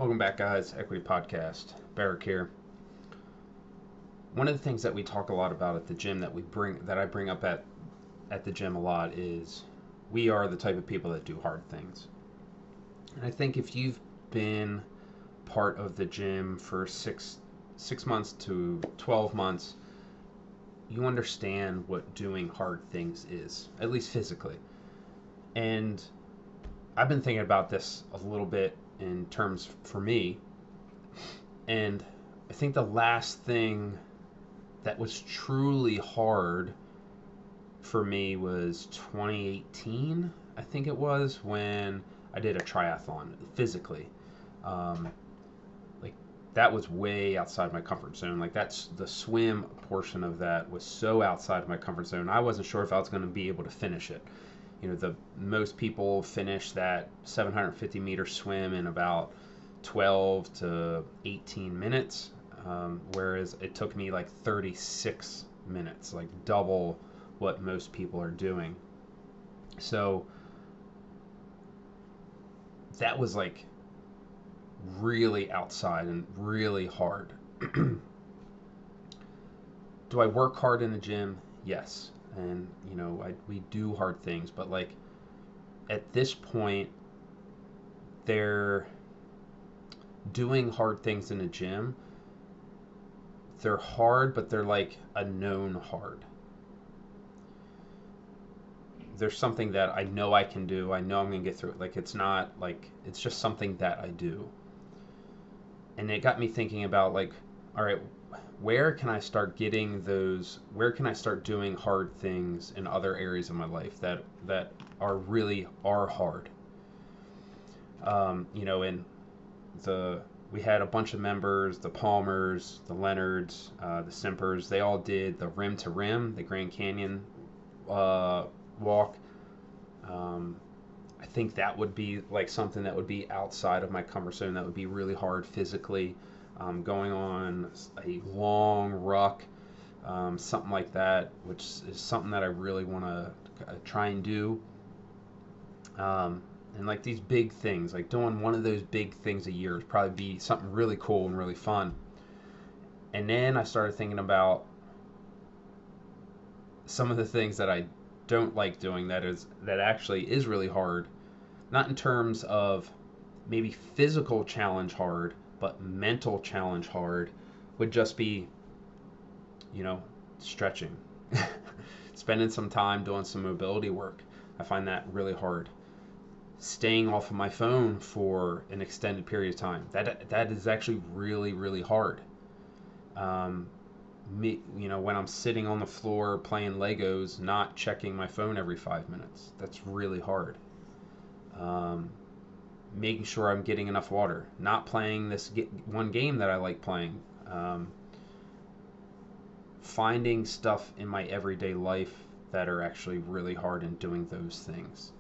Welcome back, guys. Equity Podcast. Berek here. One of the things that we talk a lot about at the gym that I bring up at the gym a lot is we are the type of people that do hard things. And I think if you've been part of the gym for six months to 12 months, you understand what doing hard things is, at least physically. And I've been thinking about this a little bit in terms for me, and I think the last thing that was truly hard for me was 2018, I think it was, when I did a triathlon physically. Um, like that was way outside my comfort zone. Like that's the swim portion of that was so outside of my comfort zone. I wasn't sure if I was going to be able to finish it. The most people finish that 750-meter swim in about 12 to 18 minutes, whereas it took me like 36 minutes, like double what most people are doing. So that was like really outside and really hard. Do I work hard in the gym? Yes. And we do hard things, but like at this point, they're doing hard things in the gym. They're hard, but they're like a known hard. There's something that I know I can do. I know I'm going to get through it. Like it's not like it's just something that I do. And it got me thinking about like, all right, where can I start doing hard things in other areas of my life that are hard. And we had a bunch of members, the Palmers, the Leonards, the Simpers. They all did the rim to rim, the Grand Canyon walk. I think that would be like something that would be outside of my comfort zone. That would be really hard physically. Going on a long ruck, something like that, which is something that I really want to try and do. And like these big things, like doing one of those big things a year would probably be something really cool and really fun. And then I started thinking about some of the things that I don't like doing that actually is really hard. Not in terms of maybe physical challenge hard, but mental challenge hard would just be, stretching. Spending some time doing some mobility work. I find that really hard. Staying off of my phone for an extended period of time. That is actually really, really hard. When I'm sitting on the floor playing Legos, not checking my phone every 5 minutes. That's really hard. Making sure I'm getting enough water. Not playing this one game that I like playing. Finding stuff in my everyday life that are actually really hard and doing those things.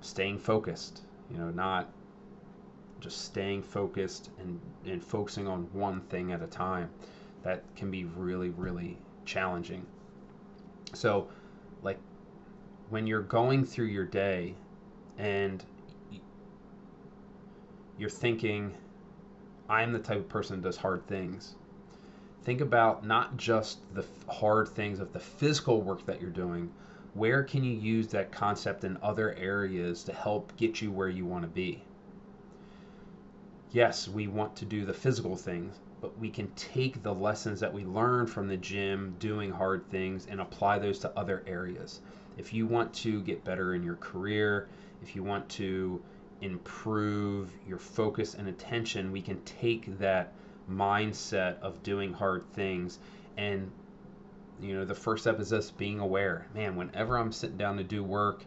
Staying focused, not just staying focused and focusing on one thing at a time. That can be really, really challenging. So, like, when you're going through your day and you're thinking, I'm the type of person that does hard things, think about not just the hard things of the physical work that you're doing. Where can you use that concept in other areas to help get you where you want to be? Yes, we want to do the physical things, but we can take the lessons that we learn from the gym doing hard things and apply those to other areas. If you want to get better in your career, if you want to improve your focus and attention, we can take that mindset of doing hard things and the first step is just being aware. Man, whenever I'm sitting down to do work,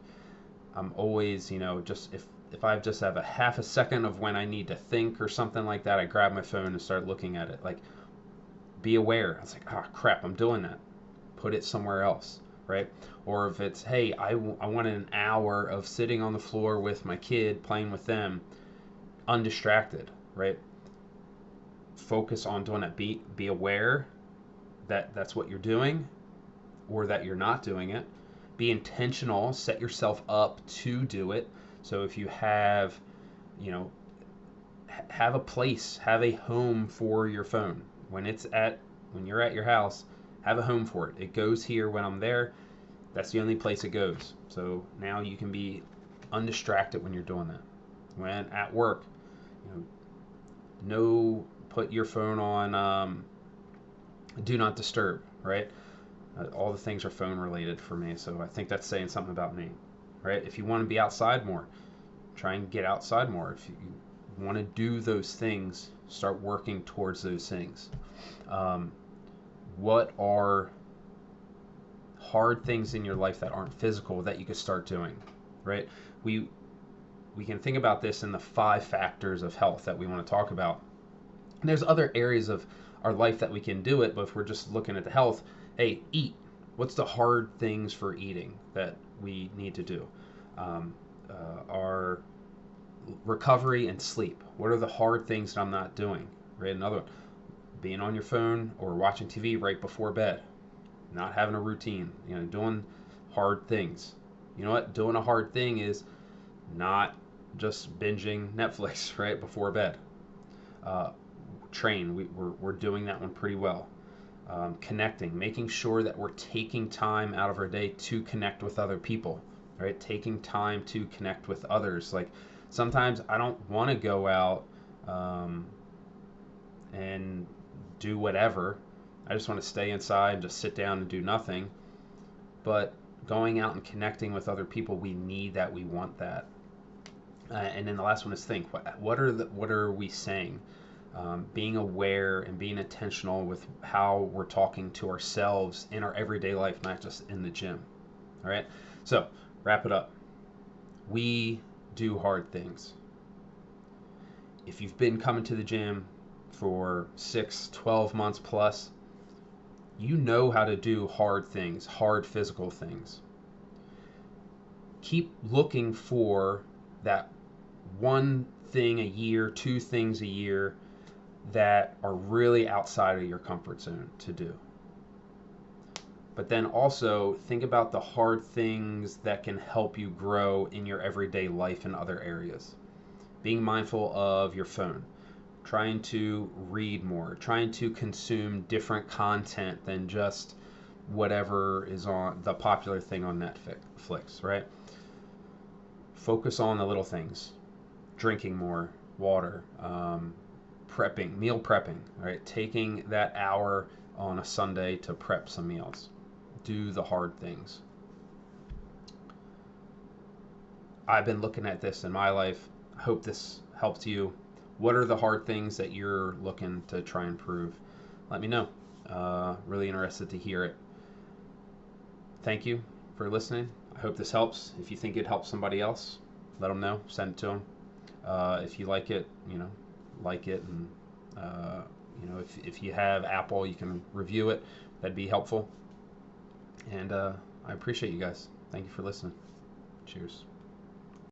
I'm always, just if I just have a half a second of when I need to think or something like that, I grab my phone and start looking at it. Like, be aware. It's like, crap, I'm doing that. Put it somewhere else, right? Or if it's, hey, I want an hour of sitting on the floor with my kid, playing with them, undistracted, right? Focus on doing it. Be aware that that's what you're doing or that you're not doing it. Be intentional, set yourself up to do it. So if you have, have a place, have a home for your phone. When you're at your house, have a home for it. It goes here when I'm there. That's the only place it goes. So now you can be undistracted when you're doing that. When at work, you know, put your phone on do not disturb, right? All the things are phone related for me, so I think that's saying something about me, right? If you want to be outside more, try and get outside more. If you want to do those things, start working towards those things. What are hard things in your life that aren't physical that you could start doing, right? We can think about this in the 5 factors of health that we want to talk about. And there's other areas of our life that we can do it, but if we're just looking at the health, hey, eat. What's the hard things for eating that we need to do? Our recovery and sleep. What are the hard things that I'm not doing? Right? Another one, being on your phone or watching TV right before bed, not having a routine, doing hard things. You know what? Doing a hard thing is not just binging Netflix right before bed. Train. We're doing that one pretty well. Connecting, making sure that we're taking time out of our day to connect with other people, right? Taking time to connect with others. Like sometimes I don't want to go out and do whatever. I just want to stay inside and just sit down and do nothing. But going out and connecting with other people, we need that. We want that. And then the last one is think. What are we saying? Being aware and being intentional with how we're talking to ourselves in our everyday life, not just in the gym. All right. So wrap it up. We do hard things. If you've been coming to the gym for 6, 12 months plus, you know how to do hard things, hard physical things. Keep looking for that one thing a year, 2 things a year that are really outside of your comfort zone to do. But then also think about the hard things that can help you grow in your everyday life in other areas. Being mindful of your phone, trying to read more, trying to consume different content than just whatever is on the popular thing on Netflix, right? Focus on the little things. Drinking more water, meal prepping, right? Taking that hour on a Sunday to prep some meals. Do the hard things. I've been looking at this in my life. I hope this helps you. What are the hard things that you're looking to try and improve? Let me know. Really interested to hear it. Thank you for listening. I hope this helps. If you think it helps somebody else, let them know. Send it to them. If you like it, like it, and if you have Apple, you can review it. That'd be helpful. And I appreciate you guys. Thank you for listening. Cheers.